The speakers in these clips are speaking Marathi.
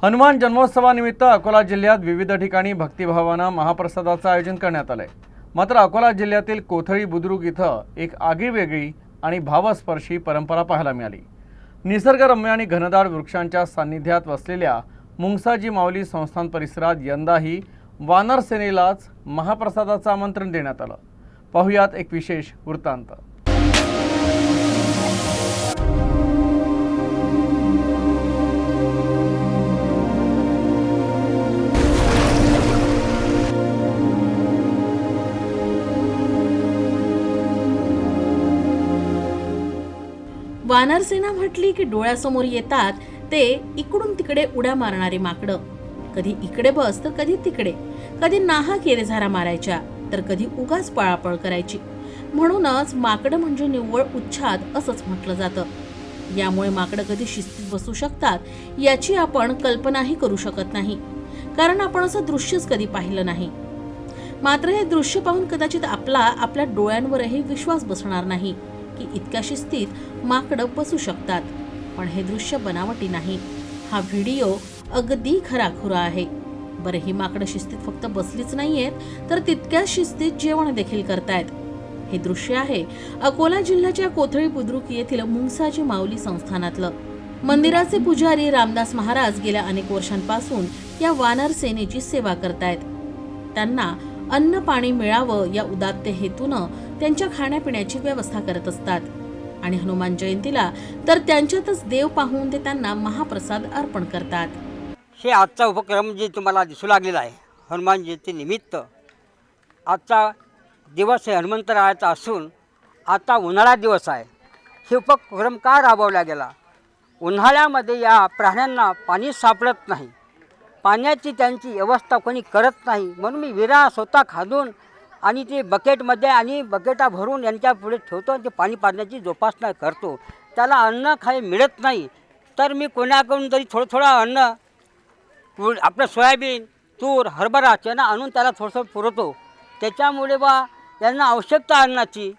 हनुमान जन्मोत्सवानिमित्त अकोला जिल्ह्यात विविध ठिकाणी भक्तिभावानं महाप्रसादाचं आयोजन करण्यात आलंय। मात्र अकोला जिल्ह्यातील कोथळी बुद्रुक इथं एक आगळीवेगळी आणि भावस्पर्शी परंपरा पाहायला मिळाली। निसर्गरम्य आणि घनदाट वृक्षांच्या सान्निध्यात वसलेल्या मुंगसाजी माऊली संस्थान परिसरात यंदाही वानर सेनेलाच महाप्रसादाचं आमंत्रण देण्यात आलं। पाहुयात एक विशेष वृत्तांत। वानरसेना म्हटली की डोळ्यासमोर येतात ते इकडून तिकडे उड्या मारणारी माकडं। कधी इकडे बस तर कधी तिकडे, कधी नाहक येरेझारा मारायच्या तर कधी उगाच पळापळ करायची। म्हणूनच माकडं म्हणजे निव्वळ उच्छाद असंच म्हटलं जातं। यामुळे माकडं कधी शिस्तीत बसू शकतात याची आपण कल्पनाही करू शकत नाही, कारण आपण असं दृश्यच कधी पाहिलं नाही। मात्र हे दृश्य पाहून कदाचित आपल्या डोळ्यांवरही विश्वास बसणार नाही की इतक्या शिस्तीत माकडं बसू शकतात। पण हे दृश्य बनावटी नाही, हा व्हिडिओ अगदी खराखुरा आहे। बरं, ही माकडं शिस्तीत फक्त बसलीच नाहीयेत तर तितक्याच शिस्तीत जेवण देखील करतायत। हे दृश्य आहे अकोला जिल्ह्याच्या कोथळी बुद्रुक येथील मुंगसाजी माऊली संस्थानातलं। मंदिराचे पुजारी रामदास महाराज गेल्या अनेक वर्षांपासून या वानर सेनेची सेवा करतायत। त्यांना अन्न पाणी मिळावं या उदात्त हेतूनं त्यांच्या खाण्यापिण्याची व्यवस्था करत असतात आणि हनुमान जयंतीला तर त्यांच्यातच देव पाहून ते त्यांना महाप्रसाद अर्पण करतात। हे आजचा उपक्रम जे तुम्हाला दिसू लागलेला आहे, हनुमान जयंती निमित्त आजचा दिवस हे हनुमंतरायाचा असून आता उन्हाळा दिवस आहे। हे उपक्रम का राबवला गेला? उन्हाळ्यामध्ये या प्राण्यांना पाणी सापडत नाही, पाण्याची त्यांची व्यवस्था कोणी करत नाही, म्हणून मी विरा स्वतः खांदून आणि ते बकेटमध्ये आणि बकेटा भरून यांच्या पुढे ठेवतो आणि ते पाणी पाजण्याची जोपासना करतो। त्याला अन्न काही मिळत नाही तर मी कोणाकडून तरी थोडं अन्न आपलं सोयाबीन, तूर, हरभरा, चणा आणून त्याला थोडंसं पुरवतो। त्याच्यामुळे यांना आवश्यकता अन्नाची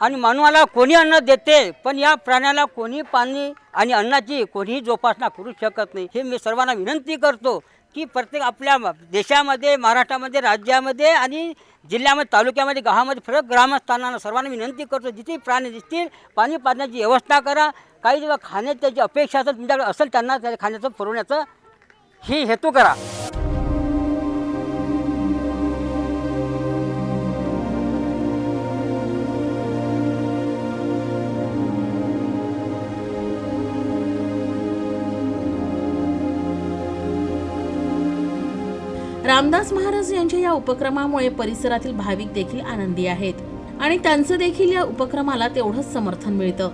आणि मानवाला कोणी अन्न देते, पण या प्राण्याला कोणी पाणी आणि अन्नाची कोणीही जोपासना करू शकत नाही। हे मी सर्वांना विनंती करतो की प्रत्येक आपल्या देशामध्ये, महाराष्ट्रामध्ये, राज्यामध्ये आणि जिल्ह्यामध्ये, तालुक्यामध्ये, गावामध्ये फरक ग्रामस्थांना सर्वांना विनंती करतो, जिथे प्राणी दिसतील पाणी पाजण्याची व्यवस्था करा। काही जेव्हा खाण्याची अपेक्षा असेल तुमच्याकडे असेल त्यांना त्या खाण्याचं पुरवण्याचं ही हेतू करा। रामदास महाराज यांच्या या उपक्रमामुळे परिसरातील भाविक देखील आनंदी आहेत आणि त्यांचं देखील या उपक्रमाला तेवढंच समर्थन मिळतं।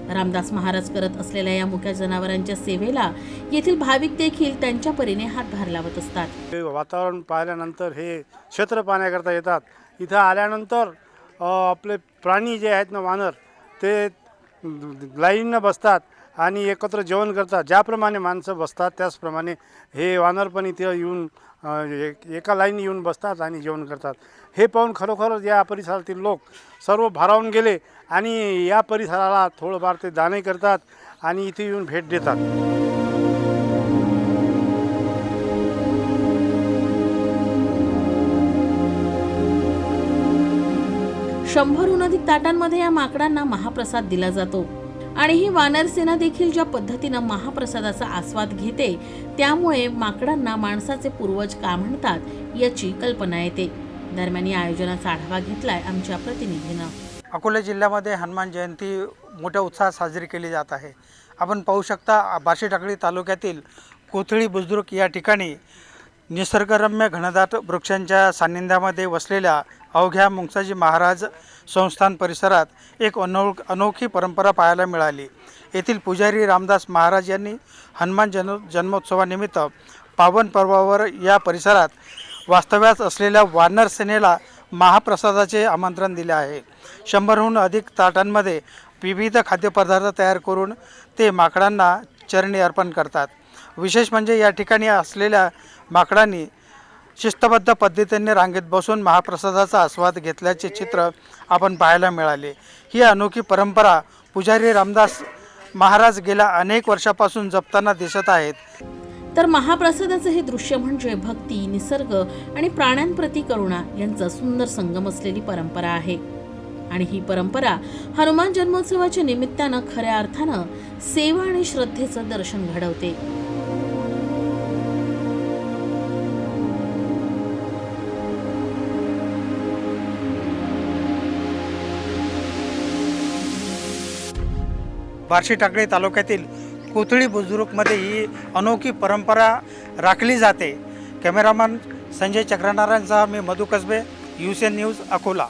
रामदास महाराज करत असलेल्या या मुक्या जनावरांच्या सेवेला येथील भाविक देखील त्यांच्या परीने हातभार लावत असतात। वातावरण पाहिल्यानंतर हे क्षेत्र पाहण्याकरता येतात। इथं आल्यानंतर आपले प्राणी जे आहेत ना, वानर, ते लाईननं बसतात आणि एकत्र जेवण करतात। ज्याप्रमाणे माणसं बसतात त्याचप्रमाणे हे वानर पण इथे येऊन एका लाईन येऊन बसतात आणि जेवण करतात। हे पाहून खरोखरच या परिसरातील लोक सर्व भारावून गेले आणि या परिसराला थोडंफार ते दानही करतात आणि इथे येऊन भेट देतात। 100हून अधिक ताटांमध्ये या माकडांना महाप्रसाद दिला जातो आणि ही वानरसेना देखील ज्या पद्धतीनं महाप्रसादाचा आस्वाद घेते त्यामुळे माकडांना माणसाचे पूर्वज का म्हणतात याची कल्पना येते। दरम्यान या आयोजनाचा आढावा घेतलाय आमच्या प्रतिनिधीनं। अकोला जिल्ह्यामध्ये हनुमान जयंती मोठ्या उत्साहात साजरी केली जात आहे। आपण पाहू शकता बार्शी टाकळी तालुक्यातील कोथळी बुद्रुक या ठिकाणी निसर्गरम्य घनदाट वृक्षांच्या सान्निध्यामध्ये वसलेल्या अवघ्या मुंगसाजी महाराज संस्थान परिसरात एक अनोखी परंपरा पाहायला मिळाली। येथील पुजारी रामदास महाराज यांनी हनुमान जन्मोत्सवानिमित्त पावन पर्वावर या परिसरात वास्तव्यास असलेल्या वानर सेनेला महाप्रसादाचे आमंत्रण दिले आहे। 100हून अधिक ताटांमध्ये विविध खाद्यपदार्थ तयार करून ते माकडांना चरणी अर्पण करतात। विशेष म्हणजे या ठिकाणी असलेल्या माकडांनी शिस्तबद्ध पद्धतीने रांगेत बसून महाप्रसादाचा आस्वाद घेतल्याचे चित्र आपण पाहायला मिळाले। ही अनोखी परंपरा पुजारी रामदास महाराज गेल्या अनेक वर्षापासून जपताना दिसत आहेत। तर महाप्रसादाचं हे दृश्य म्हणजे भक्ती, निसर्ग आणि प्राण्यांप्रती करुणा यांचा सुंदर संगम असलेली परंपरा आहे. आणि ही परंपरा हनुमान जन्मोत्सवाच्या निमित्तानं खऱ्या अर्थानं सेवा आणि श्रद्धेचं दर्शन घडवते. बार्शी टाकळी तालुक्यातील कोथळी बुजुर्गमध्ये ही अनोखी परंपरा राखली जाते. कॅमेरामॅन संजय चक्रनारायणसह मी मधु कसबे, UCN न्यूज, अकोला.